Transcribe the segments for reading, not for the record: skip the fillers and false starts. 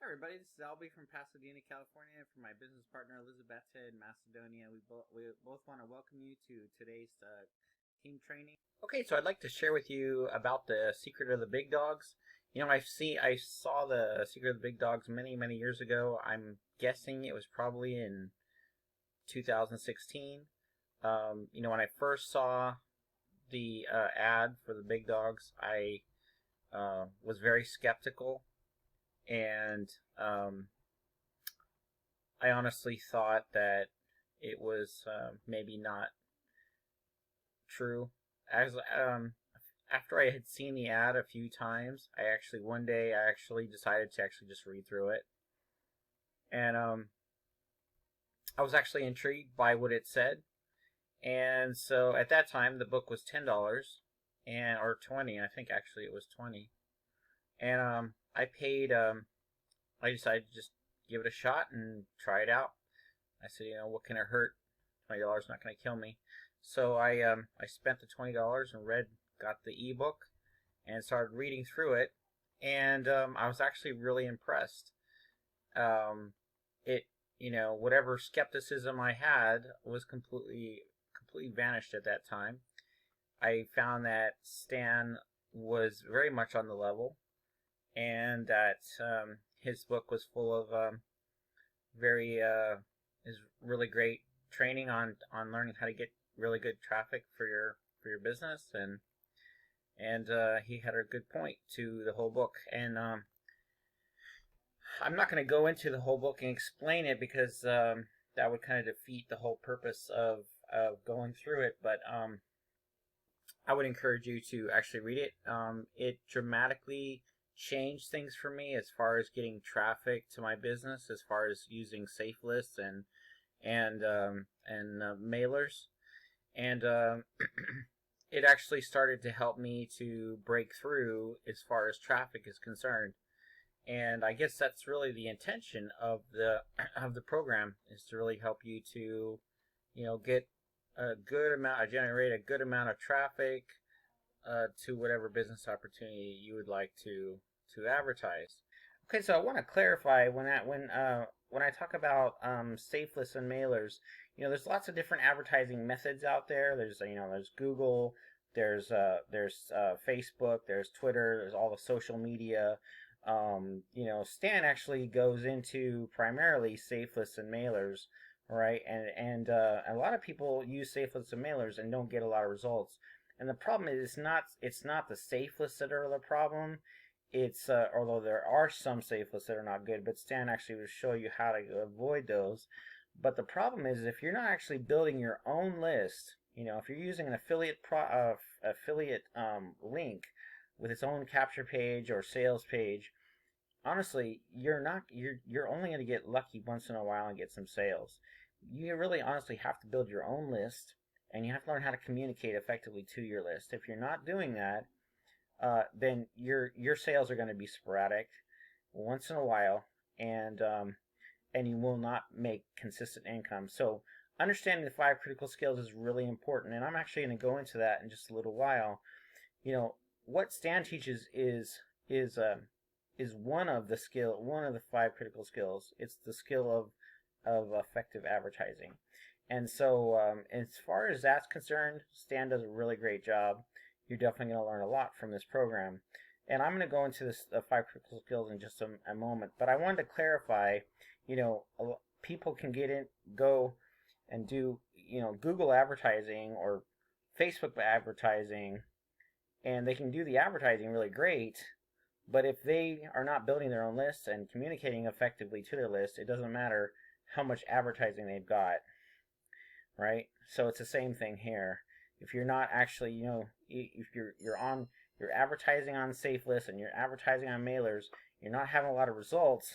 Hi everybody, this is Albie from Pasadena, California, for my business partner Elizabeth in Macedonia. We both want to welcome you to today's team training. Okay, so I'd like to share with you about the secret of the big dogs. I saw the secret of the big dogs many years ago. I'm guessing it was probably in 2016. When I first saw the ad for the big dogs, I was very skeptical, and I honestly thought that it was maybe not true. As After I had seen the ad a few times, one day I actually decided to actually just read through it, and I was actually intrigued by what it said. And so at that time, the book was $10 and or 20. I think actually it was 20, and I paid. I decided to just give it a shot and try it out. I said, what can it hurt? $20 not going to kill me. So I spent the $20 and got the ebook and started reading through it, and I was actually really impressed. It whatever skepticism I had was completely vanished at that time. I found that Stan was very much on the level, and that his book was full of very is really great training on learning how to get really good traffic for your business, and he had a good point to the whole book. And I'm not going to go into the whole book and explain it, because that would kind of defeat the whole purpose of going through it. But I would encourage you to actually read it. It dramatically changed things for me as far as getting traffic to my business, as far as using safe lists and mailers, and it actually started to help me to break through as far as traffic is concerned. And I guess that's really the intention of the program, is to really help you to get generate a good amount of traffic to whatever business opportunity you would like to advertise. Okay, so I want to clarify when I talk about safe lists and mailers. There's lots of different advertising methods out there. There's Google, there's Facebook, there's Twitter, there's all the social media. Stan actually goes into primarily safe lists and mailers, right? And a lot of people use safe lists and mailers and don't get a lot of results. And the problem is it's not the safe lists that are the problem. It's although there are some safe lists that are not good, but Stan actually will show you how to avoid those. But the problem is, if you're not actually building your own list, if you're using an affiliate link with its own capture page or sales page, honestly, you're only going to get lucky once in a while and get some sales. You really honestly have to build your own list, and you have to learn how to communicate effectively to your list. If you're not doing that, then your sales are going to be sporadic, once in a while, and you will not make consistent income. So understanding the 5 critical skills is really important, and I'm actually going to go into that in just a little while. What Stan teaches is one of the 5 critical skills. It's the skill of effective advertising. And so as far as that's concerned, Stan does a really great job. You're definitely going to learn a lot from this program. And I'm going to go into the 5 critical skills in just a moment. But I wanted to clarify, people can go and do, Google advertising or Facebook advertising, and they can do the advertising really great. But if they are not building their own lists and communicating effectively to their list, it doesn't matter how much advertising they've got, right? So it's the same thing here. If you're not actually, if you're advertising on safe lists and you're advertising on mailers, you're not having a lot of results.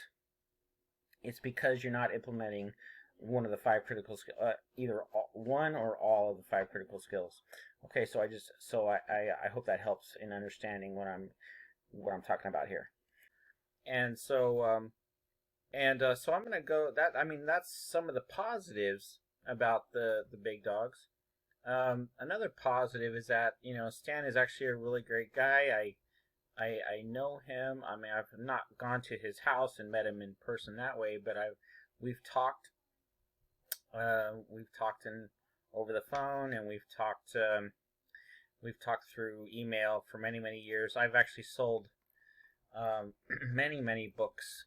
It's because you're not implementing one of the 5 critical skills, either one or all of the 5 critical skills. Okay, so I hope that helps in understanding what I'm talking about here. And so so I'm gonna go that's some of the positives about the big dogs. Another positive is that Stan is actually a really great guy. I know him. I mean, I've not gone to his house and met him in person that way, but we've talked. We've talked in over the phone, and we've talked through email for many years. I've actually sold many books,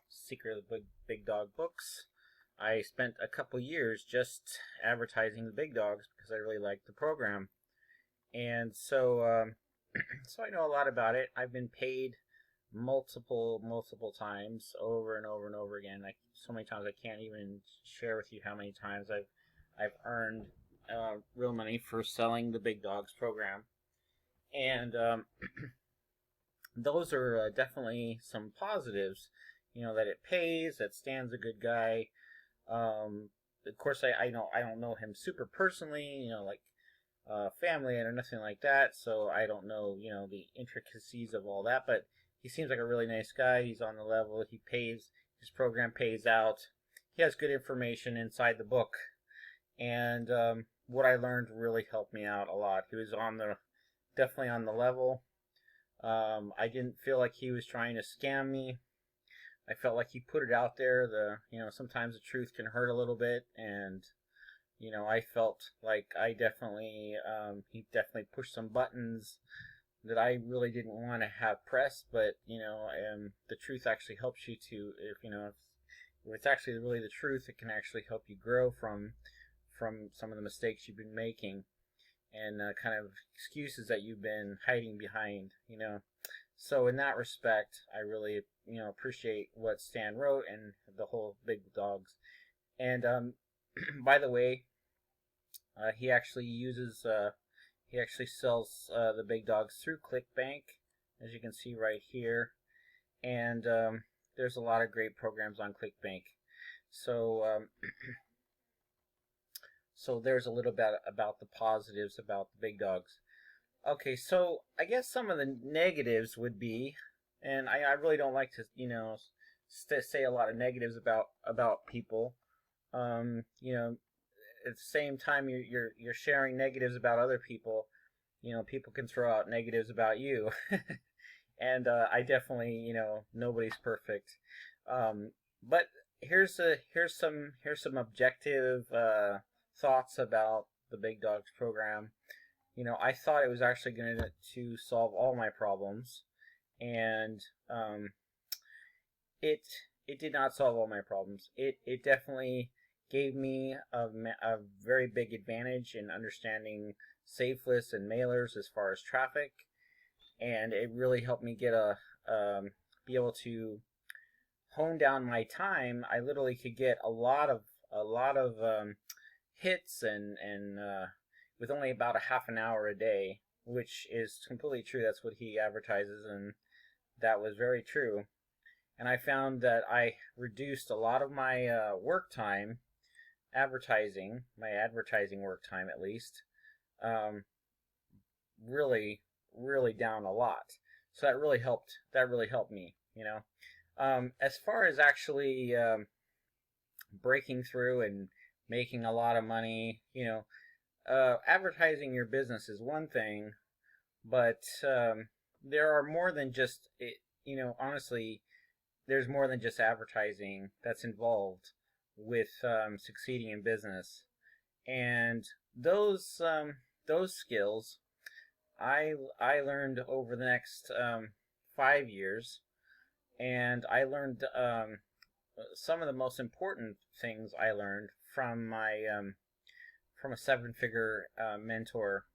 Secret of the Big Dog books. I spent a couple years just advertising the Big Dogs because I really liked the program, and so I know a lot about it. I've been paid multiple times over and over again. Like so many times I can't even share with you how many times I've earned real money for selling the Big Dogs program, and those are definitely some positives. You know that it pays, that Stan's a good guy. Of course, I know I don't know him super personally. You know, like family or nothing like that. So I don't know, the intricacies of all that. But he seems like a really nice guy. He's on the level. He pays. His program pays out. He has good information inside the book, and what I learned really helped me out a lot. He was definitely on the level. I didn't feel like he was trying to scam me. I felt like he put it out there. Sometimes the truth can hurt a little bit, and I felt like he definitely pushed some buttons that I really didn't want to have pressed, but the truth actually helps you to, if it's actually really the truth, it can actually help you grow from some of the mistakes you've been making and kind of excuses that you've been hiding behind, So in that respect, I really, appreciate what Stan wrote and the whole Big Dogs. And by the way, he actually sells the Big Dogs through ClickBank, as you can see right here, and there's a lot of great programs on ClickBank. So so there's a little bit about the positives about the Big Dogs. Okay, so I guess some of the negatives would be, and I really don't like to say a lot of negatives about people. At the same time you're sharing negatives about other people, people can throw out negatives about you, and I definitely, nobody's perfect. But here's some objective thoughts about the Big Dogs program. I thought it was actually going to solve all my problems, and it did not solve all my problems. It definitely gave me a very big advantage in understanding safe lists and mailers as far as traffic, and it really helped me be able to hone down my time. I literally could get a lot of hits and with only about a half an hour a day, which is completely true. That's what he advertises, and that was very true. And I found that I reduced a lot of my work time my advertising work time at least, really down a lot. So that really helped me, as far as actually breaking through and making a lot of money, advertising your business is one thing, but there are more than just it. Honestly, there's more than just advertising that's involved with succeeding in business, and those skills I learned over the next 5 years, and I learned some of the most important things I learned from my from a 7-figure mentor.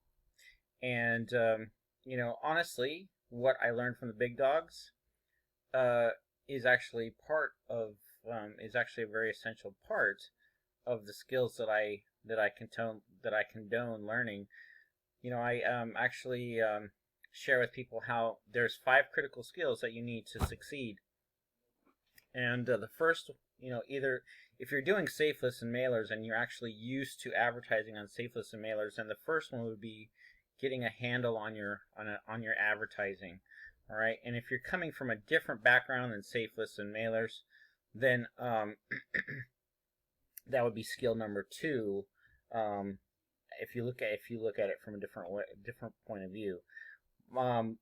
And honestly, what I learned from the Big Dogs is actually is actually a very essential part of the skills that I condone learning. I actually share with people how there's 5 critical skills that you need to succeed. And the first, either if you're doing safe lists and mailers and you're actually used to advertising on safe lists and mailers, then the first one would be getting a handle on your advertising. All right, and if you're coming from a different background than safe lists and mailers, then that would be skill number 2. If you look at it from a different point of view. um,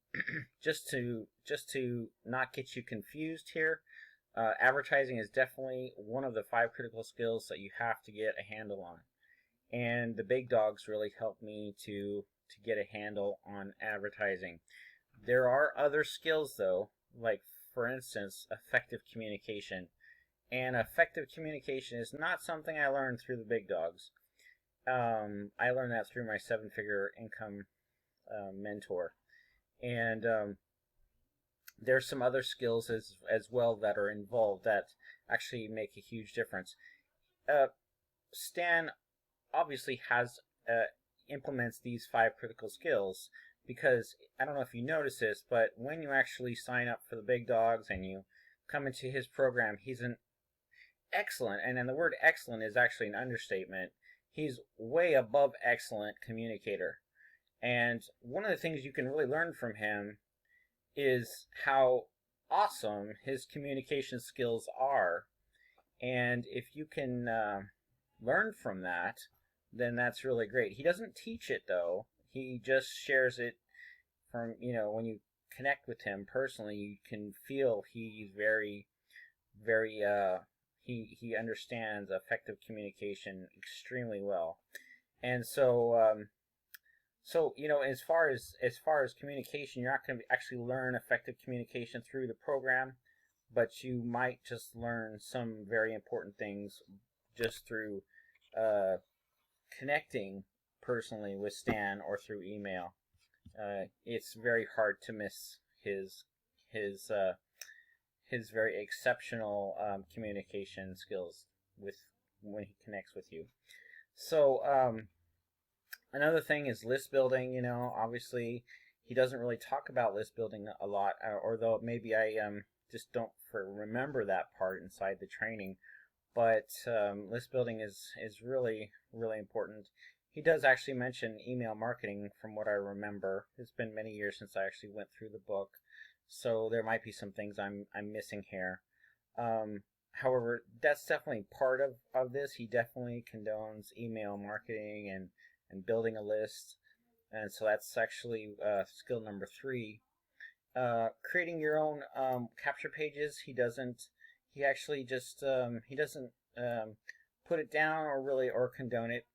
just to not get you confused here, advertising is definitely one of the 5 critical skills that you have to get a handle on. And the big dogs really helped me to get a handle on advertising. There are other skills though, like for instance, effective communication. And effective communication is not something I learned through the big dogs. I learned that through my 7-figure income mentor. And there's some other skills as well that are involved that actually make a huge difference. Stan obviously has implements these 5 critical skills because I don't know if you notice this, but when you actually sign up for the big dogs and you come into his program, he's an excellent, and then the word excellent is actually an understatement. He's way above excellent communicator. And one of the things you can really learn from him is how awesome his communication skills are. And if you can learn from that, then that's really great. He doesn't teach it though. He just shares it from, when you connect with him personally, you can feel he's very, very, he understands effective communication extremely well. And so, as far as communication, you're not going to actually learn effective communication through the program, but you might just learn some very important things just through connecting personally with Stan or through email. It's very hard to miss his very exceptional communication skills when he connects with you. So another thing is list building. Obviously he doesn't really talk about list building a lot, although maybe I just don't remember that part inside the training. But list building is really, really important. He does actually mention email marketing from what I remember. It's been many years since I actually went through the book, so there might be some things I'm missing here. However, that's definitely part of this. He definitely condones email marketing and building a list. And so that's actually skill number 3. Creating your own capture pages. He actually just he doesn't put it down or condone it.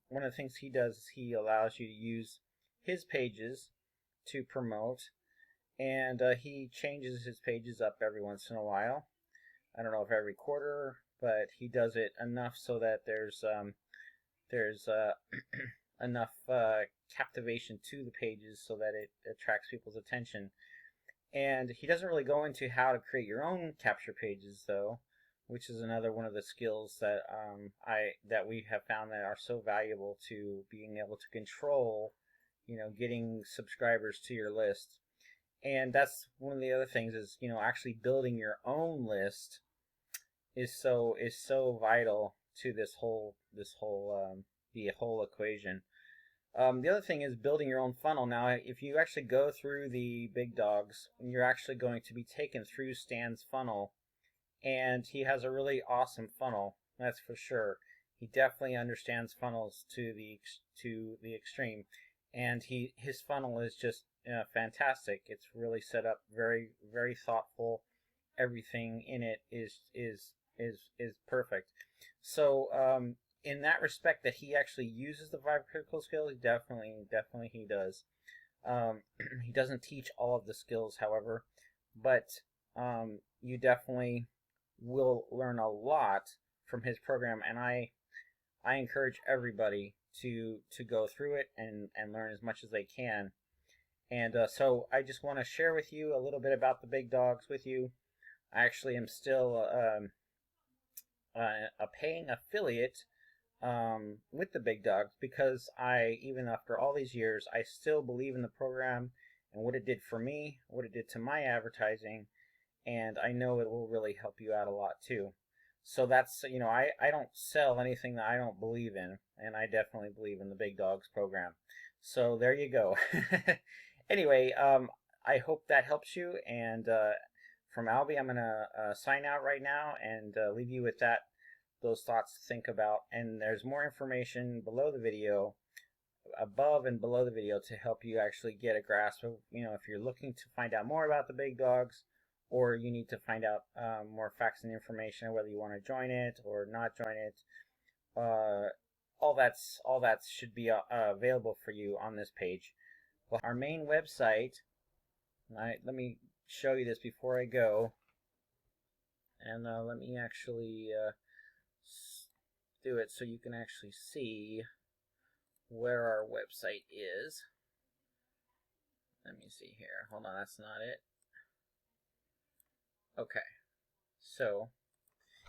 One of the things he does is he allows you to use his pages to promote, and he changes his pages up every once in a while. I don't know if every quarter, but he does it enough so that there's enough captivation to the pages so that it attracts people's attention. And he doesn't really go into how to create your own capture pages though, which is another one of the skills that that we have found that are so valuable to being able to control, getting subscribers to your list. And that's one of the other things is, actually building your own list is so vital to the whole equation. The other thing is building your own funnel. Now, if you actually go through the big dogs, you're actually going to be taken through Stan's funnel, and he has a really awesome funnel, that's for sure. He definitely understands funnels to the extreme, and his funnel is just fantastic. It's really set up very, very thoughtful. Everything in it is perfect. So in that respect, that he actually uses the 5 critical skills, definitely he does. He doesn't teach all of the skills, however, but you definitely will learn a lot from his program, and I encourage everybody to go through it and learn as much as they can. And so I just want to share with you a little bit about the big dogs with you. I actually am still a paying affiliate with the big dogs because even after all these years, I still believe in the program and what it did for me, what it did to my advertising, and I know it will really help you out a lot too. So that's, I don't sell anything that I don't believe in, and I definitely believe in the big dogs program. So there you go. Anyway, I hope that helps you, and from Albie, I'm going to sign out right now and leave you with those thoughts to think about. And there's more information below the video above and below the video to help you actually get a grasp of, if you're looking to find out more about the big dogs, or you need to find out more facts and information, whether you want to join it or not join it. All that should be available for you on this page. Well, our main website. Let me show you this before I go, and let me actually do it so you can actually see where our website is. Let me see here. Hold on, that's not it. Okay, so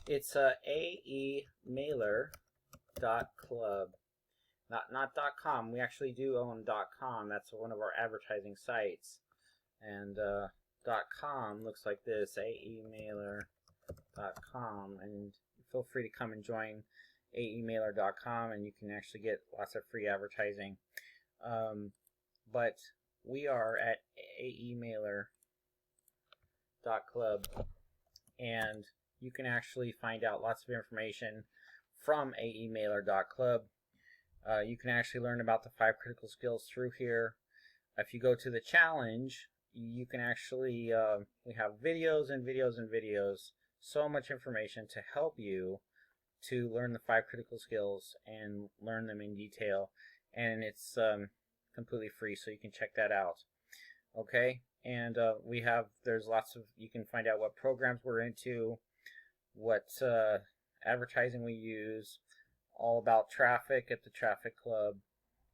it's aemailer.club, not .com. We actually do own .com. That's one of our advertising sites, and .com looks like this, aemailer.com, and feel free to come and join aemailer.com, and you can actually get lots of free advertising. But we are at aemailer.club, and you can actually find out lots of information from aemailer.club. You can actually learn about the 5 critical skills through here. If you go to the challenge, you can actually, we have videos and videos and videos, so much information to help you to learn the 5 critical skills and learn them in detail, and it's completely free, so you can check that out. Okay, and there's lots of, you can find out what programs we're into, what advertising we use, all about traffic at the Traffic Club.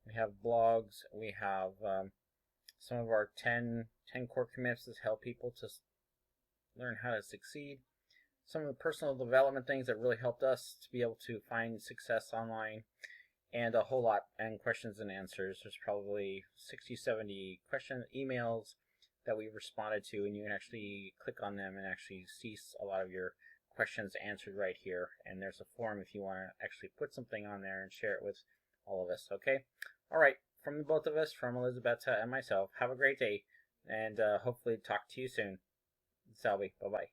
We have blogs, we have some of our 10 core commits that help people to learn how to succeed. Some of the personal development things that really helped us to be able to find success online, and a whole lot, and questions and answers. There's probably 60, 70 emails that we've responded to, and you can actually click on them and actually see a lot of your questions answered right here. And there's a form if you want to actually put something on there and share it with all of us. Okay? All right. From the both of us, from Elizabetta and myself, have a great day, and hopefully talk to you soon. It's Albie. Bye-bye.